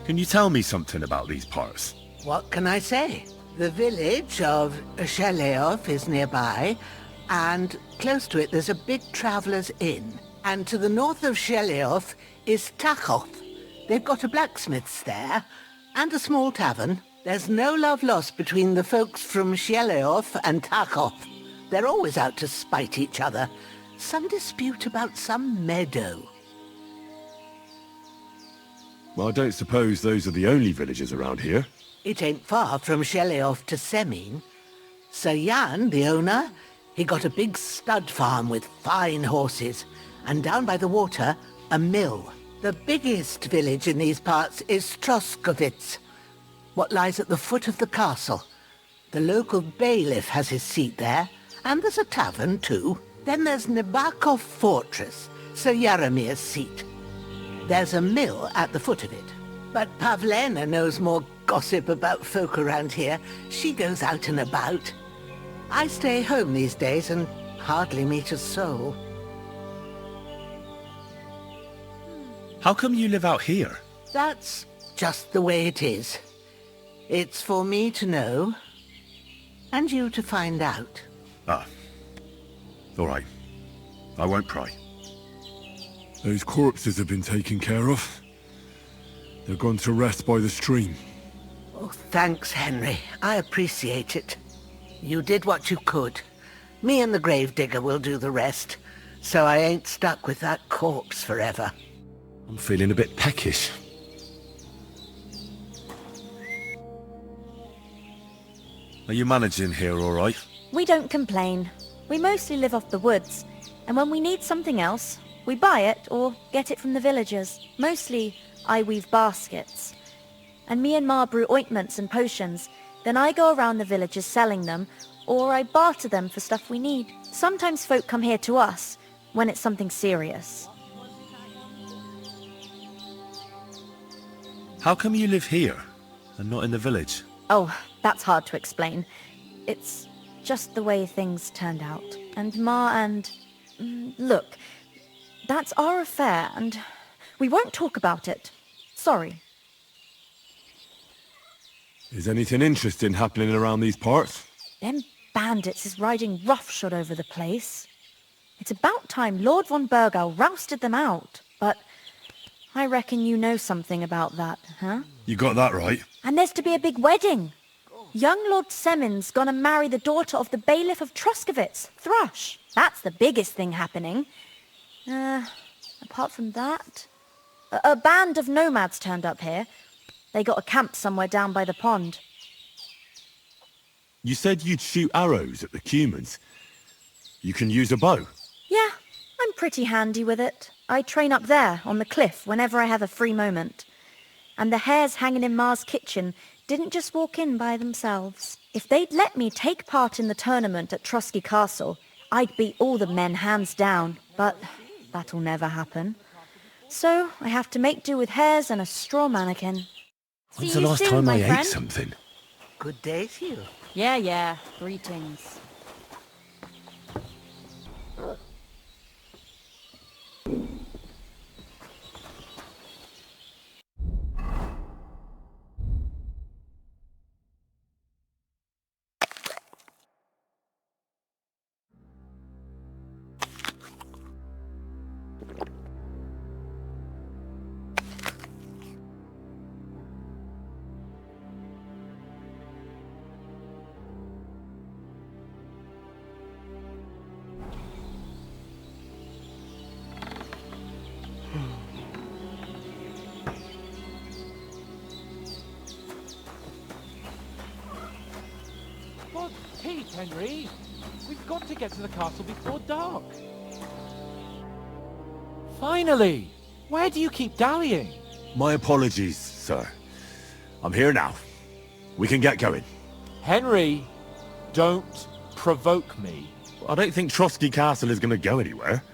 Can you tell me something about these parts? What can I say? The village of Zheleov is nearby, and close to it there's a big traveller's inn. And to the north of Zheleov is Takhov, They've got a blacksmith's there, and a small tavern. There's no love lost between the folks from Sheleov and Tarkov. They're always out to spite each other. Some dispute about some meadow. Well, I don't suppose those are the only villages around here. It ain't far from Sheleov to Semin. Sir Jan, the owner, he got a big stud farm with fine horses, and down by the water, a mill. The biggest village in these parts is Troskovitz, what lies at the foot of the castle. The local bailiff has his seat there, and there's a tavern too. Then there's Nebakov Fortress, Sir Yaromir's seat. There's a mill at the foot of it. But Pavlena knows more gossip about folk around here. She goes out and about. I stay home these days and hardly meet a soul. How come you live out here? That's just the way it is. It's for me to know, and you to find out. Ah. All right. I won't pry. Those corpses have been taken care of. They're gone to rest by the stream. Oh, thanks, Henry. I appreciate it. You did what you could. Me and the gravedigger will do the rest, so I ain't stuck with that corpse forever. I'm feeling a bit peckish. Are you managing here all right? We don't complain. We mostly live off the woods, and when we need something else, we buy it or get it from the villagers. Mostly, I weave baskets. And me and Ma brew ointments and potions. Then I go around the villages selling them, or I barter them for stuff we need. Sometimes folk come here to us, when it's something serious. How come you live here, and not in the village? Oh, that's hard to explain. It's just the way things turned out. And Ma and... look, that's our affair, and we won't talk about it. Sorry. Is anything interesting happening around these parts? Them bandits is riding roughshod over the place. It's about time Lord von Burgau rousted them out, but I reckon you know something about that, huh? You got that right. And there's to be a big wedding. Young Lord Semin's gonna marry the daughter of the bailiff of Troskovitz, Thrush. That's the biggest thing happening. Apart from that... A band of nomads turned up here. They got a camp somewhere down by the pond. You said you'd shoot arrows at the Cumans. You can use a bow? Yeah, I'm pretty handy with it. I train up there, on the cliff, whenever I have a free moment. And the hares hanging in Ma's kitchen didn't just walk in by themselves. If they'd let me take part in the tournament at Trotsky Castle, I'd beat all the men hands down, but that'll never happen. So I have to make do with hares and a straw mannequin. When's the last time I ate something? Good day to you. Yeah. Greetings. Henry, we've got to get to the castle before dark. Finally! Where do you keep dallying? My apologies, sir. I'm here now. We can get going. Henry, don't provoke me. I don't think Trotsky Castle is going to go anywhere.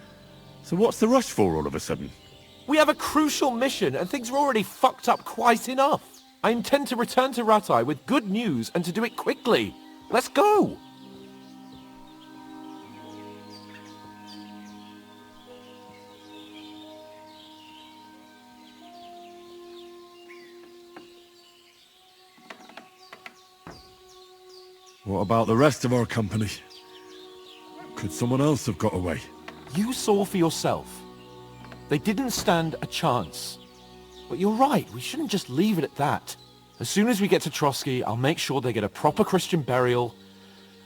So what's the rush for all of a sudden? We have a crucial mission and things are already fucked up quite enough. I intend to return to Ratai with good news and to do it quickly. Let's go! What about the rest of our company? Could someone else have got away? You saw for yourself. They didn't stand a chance. But you're right, we shouldn't just leave it at that. As soon as we get to Trotsky, I'll make sure they get a proper Christian burial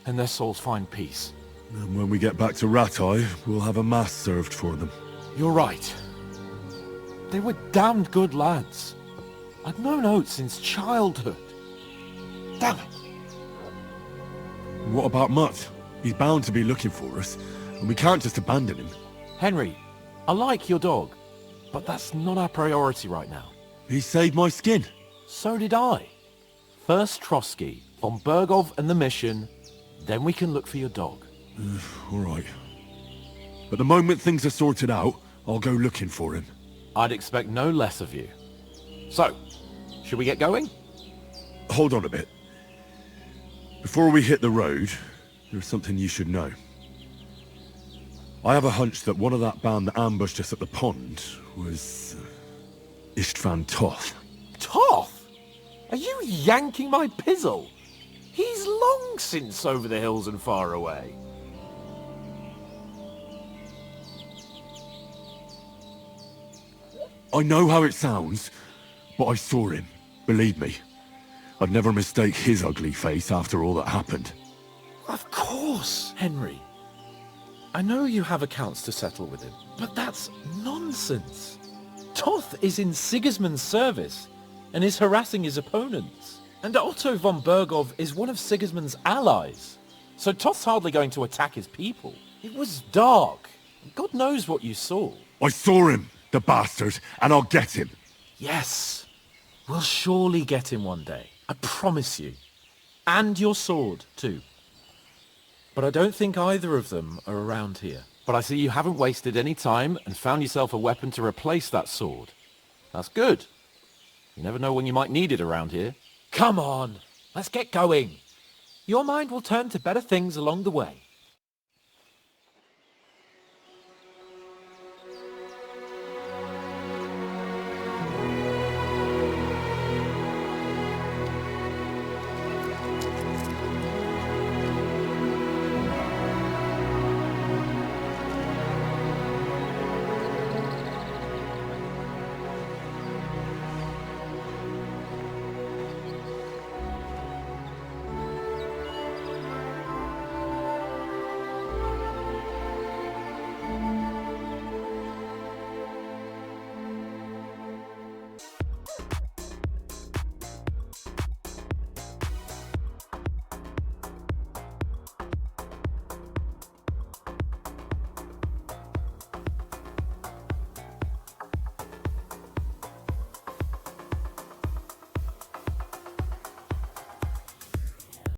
and their souls find peace. And when we get back to Ratai, we'll have a mass served for them. You're right. They were damned good lads. I'd known Oates since childhood. Damn it. What about Mutt? He's bound to be looking for us, and we can't just abandon him. Henry, I like your dog, but that's not our priority right now. He saved my skin. So did I. First Trotsky, von Bergov and the mission, then we can look for your dog. All right. But the moment things are sorted out, I'll go looking for him. I'd expect no less of you. So, should we get going? Hold on a bit. Before we hit the road, there's something you should know. I have a hunch that one of that band that ambushed us at the pond was Istvan Toth. Toth? Are you yanking my pizzle? He's long since over the hills and far away. I know how it sounds, but I saw him. Believe me. I'd never mistake his ugly face after all that happened. Of course, Henry. I know you have accounts to settle with him, but that's nonsense. Toth is in Sigismund's service and is harassing his opponents. And Otto von Bergov is one of Sigismund's allies. So Toth's hardly going to attack his people. It was dark. God knows what you saw. I saw him, the bastard, and I'll get him. Yes. We'll surely get him one day. I promise you. And your sword, too. But I don't think either of them are around here. But I see you haven't wasted any time and found yourself a weapon to replace that sword. That's good. You never know when you might need it around here. Come on, let's get going. Your mind will turn to better things along the way.